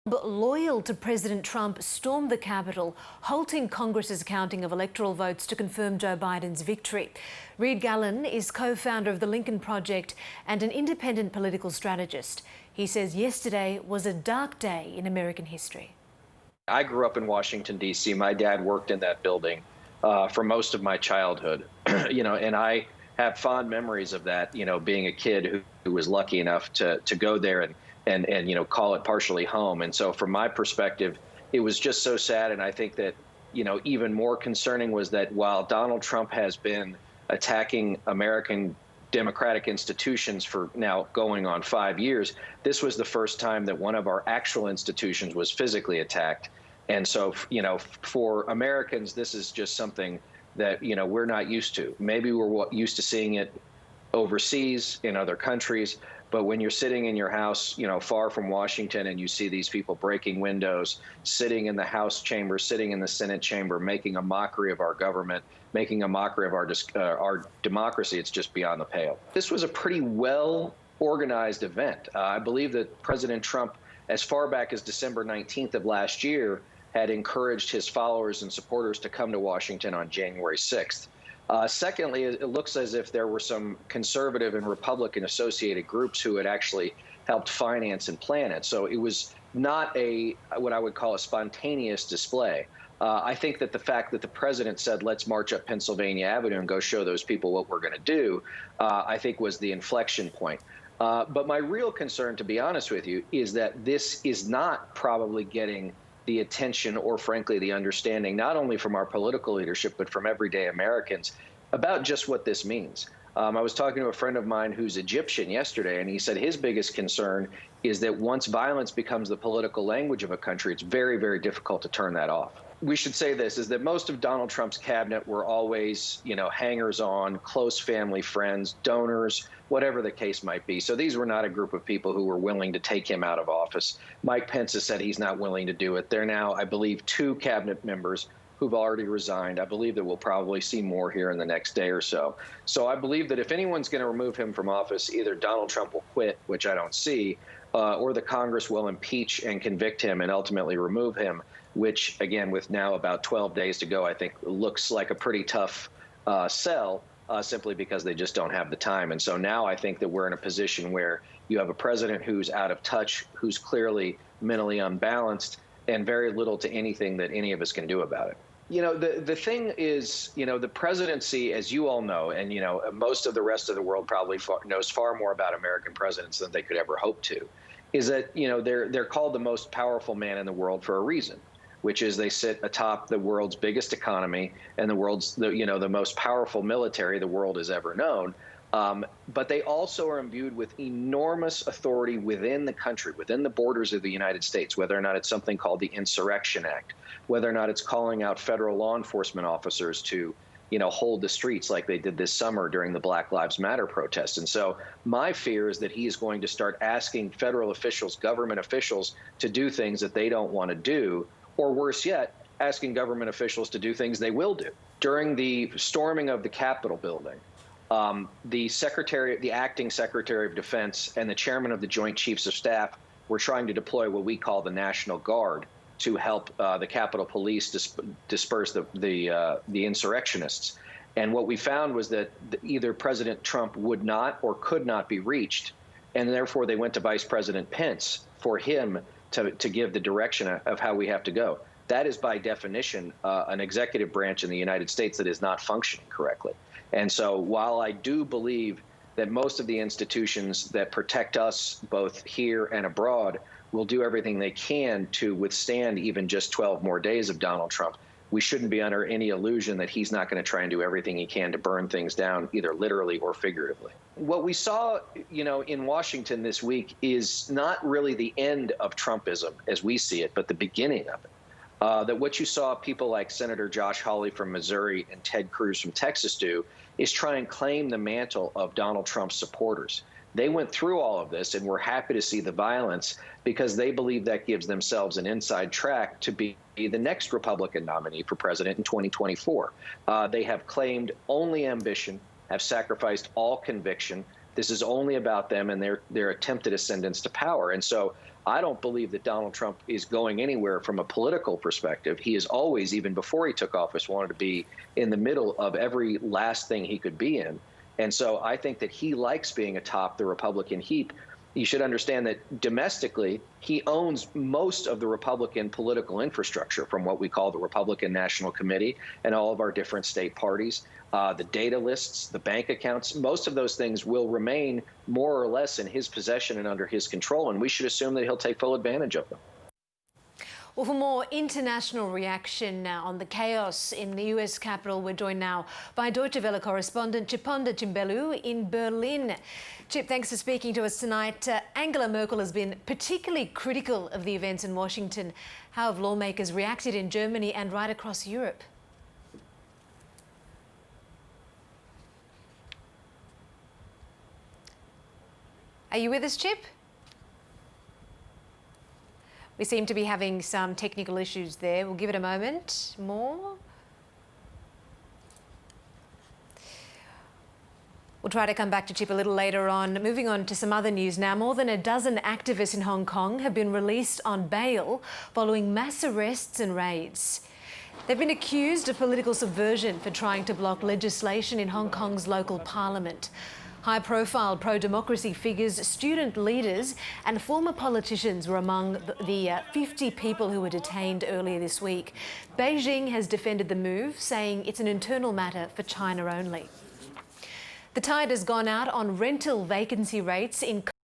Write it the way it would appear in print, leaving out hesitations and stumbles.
Loyal to President Trump stormed the Capitol, halting Congress's counting of electoral votes to confirm Joe Biden's victory. Reed Gallen is co-founder of the Lincoln Project and an independent political strategist. He says yesterday was a dark day in American history. I grew up in Washington, D.C. My dad worked in that building for most of my childhood, and I have fond memories of that, being a kid who was lucky enough to go there and call it partially home. And so from my perspective, it was just so sad. And I think that, even more concerning was that while Donald Trump has been attacking American democratic institutions for now going on 5 years, this was the first time that one of our actual institutions was physically attacked. And so, for Americans, this is just something that, we're not used to. Maybe we're used to seeing it overseas in other countries. But when you're sitting in your house, far from Washington, and you see these people breaking windows, sitting in the House chamber, sitting in the Senate chamber, making a mockery of our government, making a mockery of our democracy, it's just beyond the pale. This was a pretty well-organized event. I believe that President Trump, as far back as December 19th of last year, had encouraged his followers and supporters to come to Washington on January 6th. Secondly, it looks as if there were some conservative and Republican associated groups who had actually helped finance and plan it. So it was not what I would call a spontaneous display. I think that the fact that the president said, let's march up Pennsylvania Avenue and go show those people what we're going to do, I think was the inflection point. But my real concern, to be honest with you, is that this is not probably getting the attention or, frankly, the understanding, not only from our political leadership, but from everyday Americans about just what this means. I was talking to a friend of mine who's Egyptian yesterday, and he said his biggest concern is that once violence becomes the political language of a country, it's very, very difficult to turn that off. We should say this, is that most of Donald Trump's cabinet were always, hangers-on, close family friends, donors, whatever the case might be. So these were not a group of people who were willing to take him out of office. Mike Pence has said he's not willing to do it. There are now, I believe, 2 cabinet members who've already resigned. I believe that we'll probably see more here in the next day or so. So I believe that if anyone's going to remove him from office, either Donald Trump will quit, which I don't see, or the Congress will impeach and convict him and ultimately remove him, which, again, with now about 12 days to go, I think looks like a pretty tough sell, simply because they just don't have the time. And so now I think that we're in a position where you have a president who's out of touch, who's clearly mentally unbalanced, and very little to anything that any of us can do about it. The thing is, the presidency, as you all know, and, most of the rest of the world probably knows far more about American presidents than they could ever hope to, is that, they're called the most powerful man in the world for a reason, which is they sit atop the world's biggest economy and the world's, the most powerful military the world has ever known. But they also are imbued with enormous authority within the country, within the borders of the United States, whether or not it's something called the Insurrection Act, whether or not it's calling out federal law enforcement officers to, hold the streets like they did this summer during the Black Lives Matter protests. And so my fear is that he is going to start asking federal officials, government officials, to do things that they don't want to do, or worse yet, asking government officials to do things they will do. During the storming of the Capitol building, the acting Secretary of Defense and the chairman of the Joint Chiefs of Staff were trying to deploy what we call the National Guard to help the Capitol Police disperse the insurrectionists. And what we found was that either President Trump would not or could not be reached, and therefore they went to Vice President Pence for him to give the direction of how we have to go. That is, by definition, an executive branch in the United States that is not functioning correctly. And so while I do believe that most of the institutions that protect us both here and abroad will do everything they can to withstand even just 12 more days of Donald Trump, we shouldn't be under any illusion that he's not going to try and do everything he can to burn things down, either literally or figuratively. What we saw, in Washington this week is not really the end of Trumpism as we see it, but the beginning of it. That what you saw people like Senator Josh Hawley from Missouri and Ted Cruz from Texas do is try and claim the mantle of Donald Trump's supporters. They went through all of this and were happy to see the violence because they believe that gives themselves an inside track to be the next Republican nominee for president in 2024. They have claimed only ambition, have sacrificed all conviction. This is only about them and their attempted ascendance to power. And so I don't believe that Donald Trump is going anywhere from a political perspective. He has always, even before he took office, wanted to be in the middle of every last thing he could be in. And so I think that he likes being atop the Republican heap. You should understand that domestically, he owns most of the Republican political infrastructure, from what we call the Republican National Committee and all of our different state parties. The data lists, the bank accounts, most of those things will remain more or less in his possession and under his control, and we should assume that he'll take full advantage of them. Well, for more international reaction now on the chaos in the US Capitol, we're joined now by Deutsche Welle correspondent Chiponda Chimbelu in Berlin. Chip, thanks for speaking to us tonight. Angela Merkel has been particularly critical of the events in Washington. How have lawmakers reacted in Germany and right across Europe? Are you with us, Chip? We seem to be having some technical issues there. We'll give it a moment more. We'll try to come back to Chip a little later on. Moving on to some other news now. More than a dozen activists in Hong Kong have been released on bail following mass arrests and raids. They've been accused of political subversion for trying to block legislation in Hong Kong's local parliament. High-profile pro-democracy figures, student leaders and former politicians were among the 50 people who were detained earlier this week. Beijing has defended the move, saying it's an internal matter for China only. The tide has gone out on rental vacancy rates in